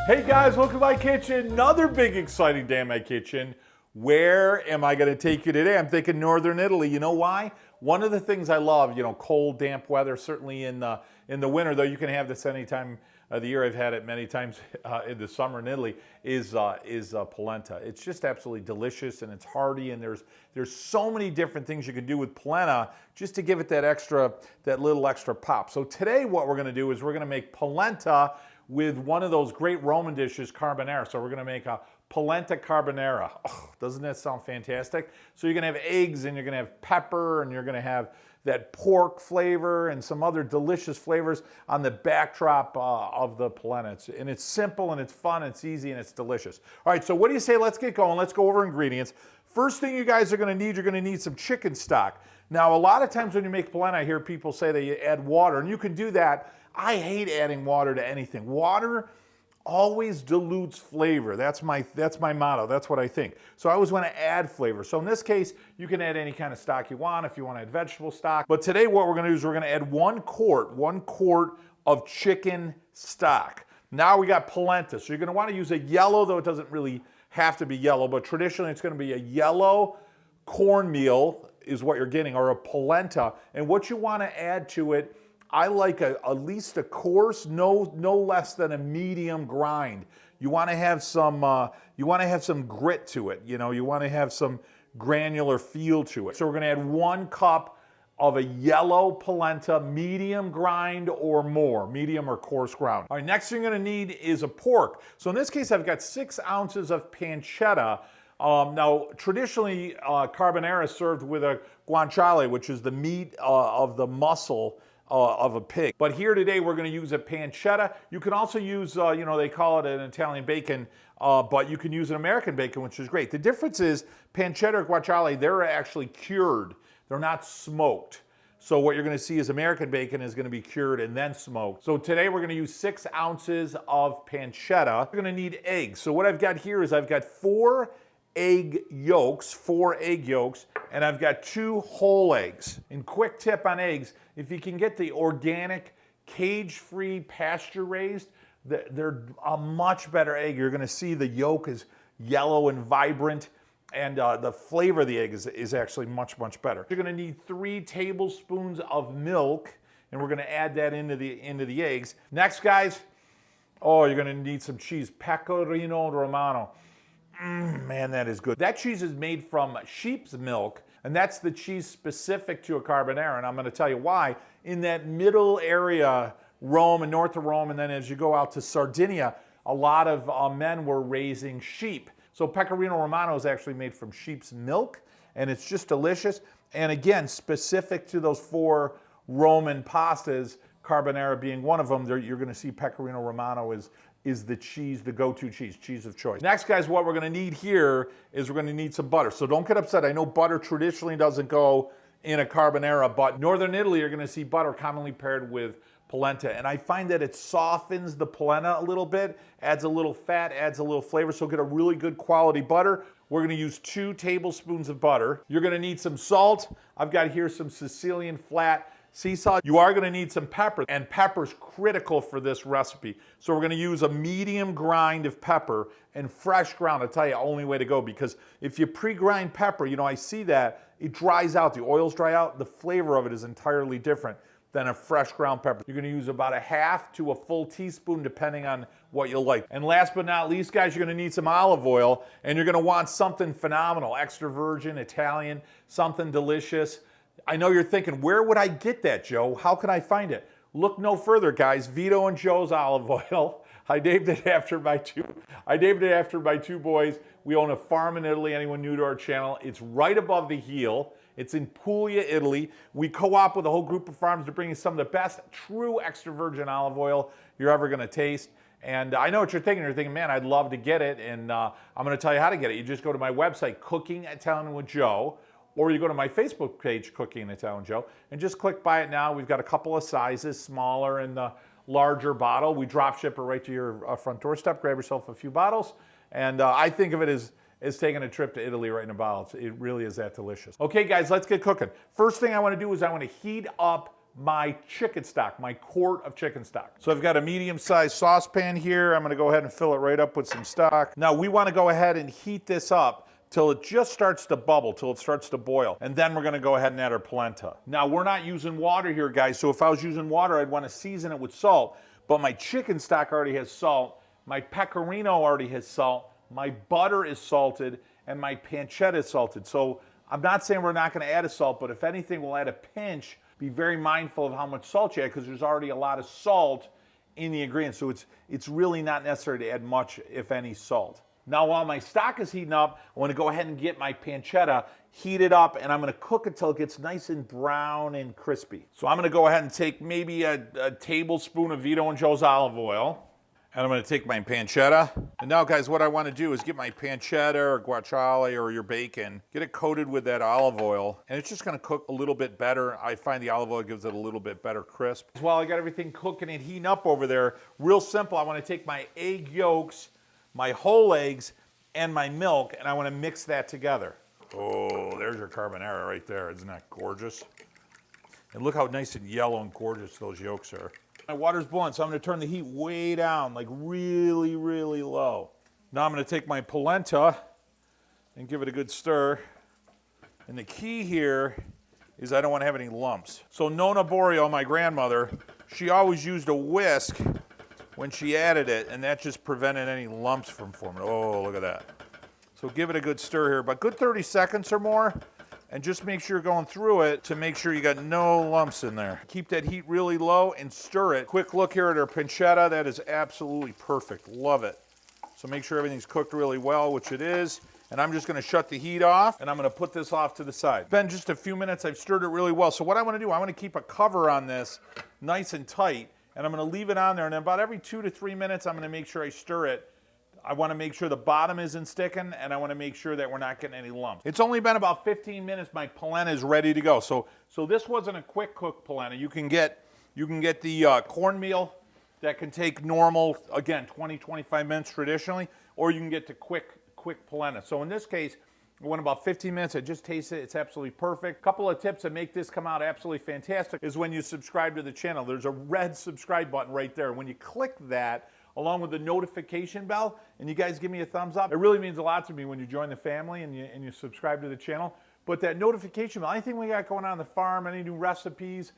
Hey guys, welcome to my kitchen. Another big exciting day in my kitchen. Where am I going to take you today? I'm thinking Northern Italy. You know why? One of the things I love, cold, damp weather, certainly in the winter, though you can have this any time of the year. I've had it many times in the summer in Italy, is polenta. It's just absolutely delicious and it's hearty, and there's so many different things you can do with polenta just to give it that little extra pop. So today what we're going to do is we're going to make polenta with one of those great Roman dishes, carbonara. So we're going to make a polenta carbonara. Oh, doesn't that sound fantastic? So you're going to have eggs, and you're going to have pepper, and you're going to have that pork flavor and some other delicious flavors on the backdrop of the polenta. And it's simple, and it's fun, it's easy, and it's delicious. All right, so what do you say? Let's get going. Let's go over ingredients. First thing you guys are going to need, you're going to need some chicken stock. Now, a lot of times when you make polenta, I hear people say that you add water, and you can do that. I hate adding water to anything. Water always dilutes flavor. That's my motto. That's what I think. So I always want to add flavor. So in this case, you can add any kind of stock you want if you want to add vegetable stock. But today what we're going to do is we're going to add one quart of chicken stock. Now we got polenta. So you're going to want to use a yellow, though it doesn't really have to be yellow, but traditionally it's going to be a yellow cornmeal is what you're getting, or a polenta. And what you want to add to it, I like at least a coarse, no less than a medium grind. You want to have some grit to it. You want to have some granular feel to it. So we're going to add 1 cup of a yellow polenta, medium grind or more, medium or coarse ground. All right, next thing you're going to need is a pork. So in this case, I've got 6 ounces of pancetta. Now, traditionally, carbonara is served with a guanciale, which is the meat of the muscle of a pig. But here today we're going to use a pancetta. You can also use, they call it an Italian bacon, but you can use an American bacon, which is great. The difference is pancetta or guanciale, they're actually cured. They're not smoked. So what you're going to see is American bacon is going to be cured and then smoked. So today we're going to use 6 ounces of pancetta. We're going to need eggs. So what I've got here is I've got 4 egg yolks, and I've got 2 whole eggs. And quick tip on eggs, if you can get the organic, cage-free, pasture-raised, they're a much better egg. You're gonna see the yolk is yellow and vibrant, and the flavor of the egg is actually much, much better. You're gonna need 3 tablespoons of milk, and we're gonna add that into the eggs. Next, guys, you're gonna need some cheese, Pecorino Romano. Man, that is good. That cheese is made from sheep's milk, and that's the cheese specific to a carbonara, and I'm going to tell you why. In that middle area, Rome and north of Rome, and then as you go out to Sardinia, a lot of men were raising sheep. So Pecorino Romano is actually made from sheep's milk, and it's just delicious. And again, specific to those 4 Roman pastas, carbonara being one of them, you're going to see Pecorino Romano is the cheese, the go-to cheese of choice. Next, guys, what we're gonna need here is we're gonna need some butter. So don't get upset. I know butter traditionally doesn't go in a carbonara, but Northern Italy, you're gonna see butter commonly paired with polenta. And I find that it softens the polenta a little bit, adds a little fat, adds a little flavor, so get a really good quality butter. We're gonna use 2 tablespoons of butter. You're gonna need some salt. I've got here some Sicilian flat sea salt. You are gonna need some pepper, and pepper's critical for this recipe. So we're gonna use a medium grind of pepper, and fresh ground, I'll tell you, only way to go, because if you pre-grind pepper, I see that, it dries out, the oils dry out, the flavor of it is entirely different than a fresh ground pepper. You're gonna use about a half to a full teaspoon, depending on what you like. And last but not least, guys, you're gonna need some olive oil, and you're gonna want something phenomenal, extra virgin, Italian, something delicious. I know you're thinking, where would I get that, Joe? How can I find it? Look no further, guys. Vito and Joe's olive oil. I named it after my two boys. We own a farm in Italy. Anyone new to our channel, it's right above the heel. It's in Puglia, Italy. We co-op with a whole group of farms to bring you some of the best true extra virgin olive oil you're ever gonna taste. And I know what you're thinking. You're thinking, man, I'd love to get it. And I'm gonna tell you how to get it. You just go to my website, Cooking Italian with Joe, or you go to my Facebook page, Cooking Italian Joe, and just click buy it now. We've got a couple of sizes, smaller and the larger bottle. We drop ship it right to your front doorstep. Grab yourself a few bottles. And I think of it as taking a trip to Italy right in a bottle. It really is that delicious. Okay, guys, let's get cooking. First thing I want to do is I want to heat up my chicken stock, my quart of chicken stock. So I've got a medium-sized saucepan here. I'm gonna go ahead and fill it right up with some stock. Now we wanna go ahead and heat this up till it just starts to bubble, till it starts to boil. And then we're gonna go ahead and add our polenta. Now we're not using water here, guys, so if I was using water, I'd wanna season it with salt, but my chicken stock already has salt, my pecorino already has salt, my butter is salted, and my pancetta is salted. So I'm not saying we're not gonna add a salt, but if anything, we'll add a pinch. Be very mindful of how much salt you add because there's already a lot of salt in the ingredients. So it's really not necessary to add much, if any, salt. Now, while my stock is heating up, I want to go ahead and get my pancetta heated up, and I'm going to cook it till it gets nice and brown and crispy. So I'm going to go ahead and take maybe a tablespoon of Vito and Joe's olive oil. And I'm going to take my pancetta. And now, guys, what I want to do is get my pancetta or guanciale or your bacon, get it coated with that olive oil, and it's just going to cook a little bit better. I find the olive oil gives it a little bit better crisp. While I got everything cooking and heating up over there, real simple, I want to take my egg yolks, my whole eggs, and my milk, and I want to mix that together. Oh, there's your carbonara right there. Isn't that gorgeous? And look how nice and yellow and gorgeous those yolks are. My water's boiling, so I'm going to turn the heat way down, like really, really low. Now I'm going to take my polenta and give it a good stir. And the key here is I don't want to have any lumps. So Nonna Borio, my grandmother, she always used a whisk when she added it, and that just prevented any lumps from forming. Oh, look at that. So give it a good stir here, but good 30 seconds or more. And just make sure you're going through it to make sure you got no lumps in there. Keep that heat really low and stir it. Quick look here at our pancetta. That is absolutely perfect. Love it. So make sure everything's cooked really well, which it is. And I'm just going to shut the heat off, and I'm going to put this off to the side. It's been just a few minutes. I've stirred it really well. So what I want to do, I want to keep a cover on this nice and tight, and I'm going to leave it on there. And then about every 2 to 3 minutes, I'm going to make sure I stir it. I want to make sure the bottom isn't sticking, and I want to make sure that we're not getting any lumps. It's only been about 15 minutes. My polenta is ready to go. So this wasn't a quick cook polenta. You can get the cornmeal that can take normal, again, 20, 25 minutes traditionally, or you can get the quick polenta. So in this case, it went about 15 minutes. I just tasted it. It's absolutely perfect. Couple of tips that make this come out absolutely fantastic is when you subscribe to the channel. There's a red subscribe button right there. When you click that, along with the notification bell, and you guys give me a thumbs up. It really means a lot to me when you join the family and you subscribe to the channel. But that notification bell, anything we got going on the farm, any new recipes,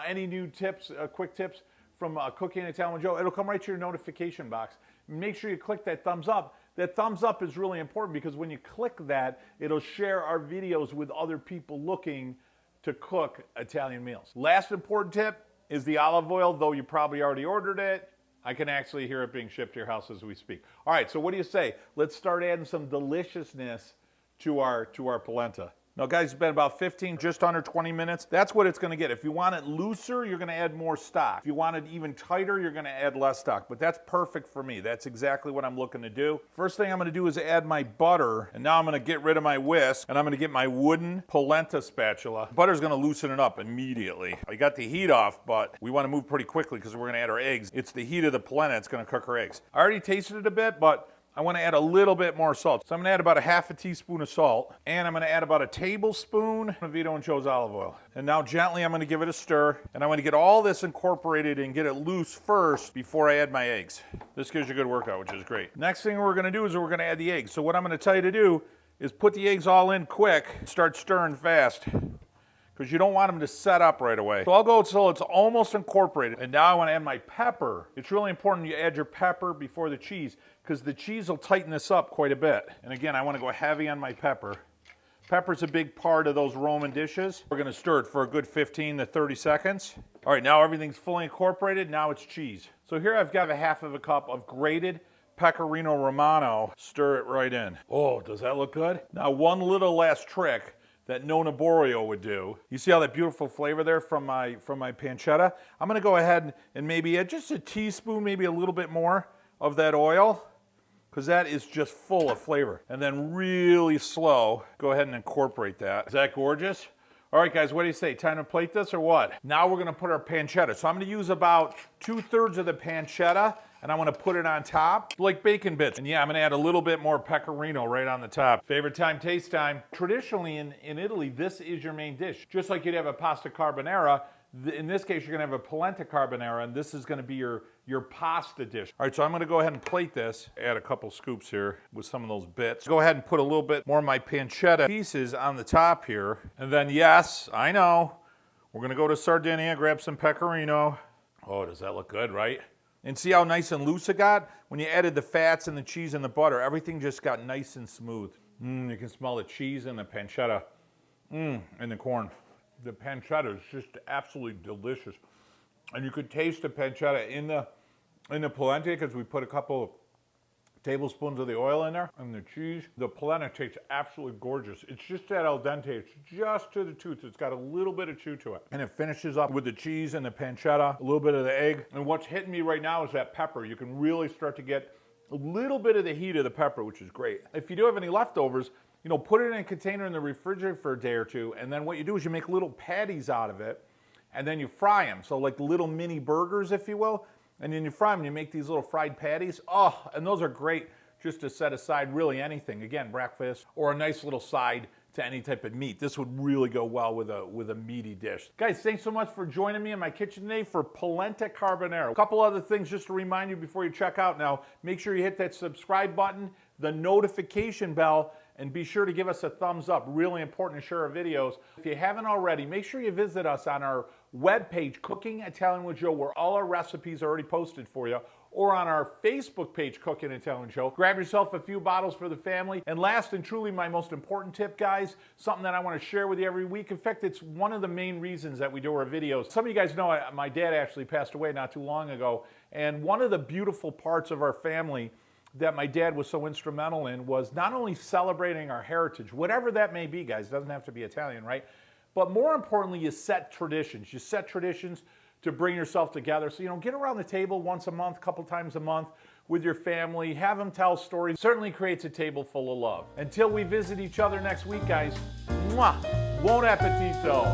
any new tips, quick tips from Cooking in Italian with Joe, it'll come right to your notification box. Make sure you click that thumbs up. That thumbs up is really important because when you click that, it'll share our videos with other people looking to cook Italian meals. Last important tip is the olive oil, though you probably already ordered it. I can actually hear it being shipped to your house as we speak. All right, so what do you say? Let's start adding some deliciousness to our polenta. Now, guys, it's been about 15, just under 20 minutes. That's what it's going to get. If you want it looser, you're going to add more stock. If you want it even tighter, you're going to add less stock. But that's perfect for me. That's exactly what I'm looking to do. First thing I'm going to do is add my butter. And now I'm going to get rid of my whisk. And I'm going to get my wooden polenta spatula. Butter's going to loosen it up immediately. I got the heat off, but we want to move pretty quickly because we're going to add our eggs. It's the heat of the polenta that's going to cook our eggs. I already tasted it a bit, but I want to add a little bit more salt. So I'm going to add about a half a teaspoon of salt, and I'm going to add about a tablespoon of Vito and Joe's olive oil. And now gently I'm going to give it a stir, and I'm going to get all this incorporated and get it loose first before I add my eggs. This gives you a good workout, which is great. Next thing we're going to do is we're going to add the eggs. So what I'm going to tell you to do is put the eggs all in quick, start stirring fast, because you don't want them to set up right away. So I'll go until it's almost incorporated. And now I want to add my pepper. It's really important you add your pepper before the cheese, because the cheese will tighten this up quite a bit. And again, I want to go heavy on my pepper. Pepper's a big part of those Roman dishes. We're going to stir it for a good 15 to 30 seconds. All right, now everything's fully incorporated. Now it's cheese. So here I've got a half of a cup of grated Pecorino Romano. Stir it right in. Oh, does that look good? Now one little last trick that Nonna Borio would do. You see all that beautiful flavor there from my pancetta? I'm gonna go ahead and maybe add just a teaspoon, maybe a little bit more of that oil, because that is just full of flavor. And then really slow, go ahead and incorporate that. Is that gorgeous? All right, guys, what do you say? Time to plate this or what? Now we're gonna put our pancetta. So I'm gonna use about 2/3 of the pancetta, and I'm gonna put it on top like bacon bits. And yeah, I'm gonna add a little bit more pecorino right on the top. Favorite time, taste time. Traditionally in Italy, this is your main dish. Just like you'd have a pasta carbonara, In this case, you're gonna have a polenta carbonara, and this is gonna be your pasta dish. All right, so I'm gonna go ahead and plate this. Add a couple scoops here with some of those bits. Go ahead and put a little bit more of my pancetta pieces on the top here. And then, yes, I know, we're gonna go to Sardinia, grab some pecorino. Oh, does that look good, right? And see how nice and loose it got? When you added the fats and the cheese and the butter, everything just got nice and smooth. You can smell the cheese and the pancetta. And the corn. The pancetta is just absolutely delicious. And you could taste the pancetta in the polenta because we put a couple of tablespoons of the oil in there and the cheese. The polenta tastes absolutely gorgeous. It's just that al dente. It's just to the tooth. It's got a little bit of chew to it. And it finishes up with the cheese and the pancetta, a little bit of the egg. And what's hitting me right now is that pepper. You can really start to get a little bit of the heat of the pepper, which is great. If you do have any leftovers, you know, put it in a container in the refrigerator for a day or two, and then what you do is you make little patties out of it, and then you fry them. So like little mini burgers, if you will, and then you fry them, and you make these little fried patties. Oh, and those are great just to set aside really anything. Again, breakfast, or a nice little side to any type of meat. This would really go well with a meaty dish. Guys, thanks so much for joining me in my kitchen today for polenta carbonara. A couple other things just to remind you before you check out now. Make sure you hit that subscribe button, the notification bell, and be sure to give us a thumbs up. Really important to share our videos. If you haven't already, make sure you visit us on our webpage, Cooking Italian with Joe, where all our recipes are already posted for you, or on our Facebook page, Cooking Italian Joe. Grab yourself a few bottles for the family. And last and truly, my most important tip, guys, something that I want to share with you every week. In fact, it's one of the main reasons that we do our videos. Some of you guys know my dad actually passed away not too long ago. And one of the beautiful parts of our family that my dad was so instrumental in was not only celebrating our heritage, whatever that may be, guys, it doesn't have to be Italian, right? But more importantly, you set traditions. You set traditions to bring yourself together. So, you know, get around the table once a month, a couple times a month with your family, have them tell stories. Certainly creates a table full of love. Until we visit each other next week, guys, mwah, buon appetito.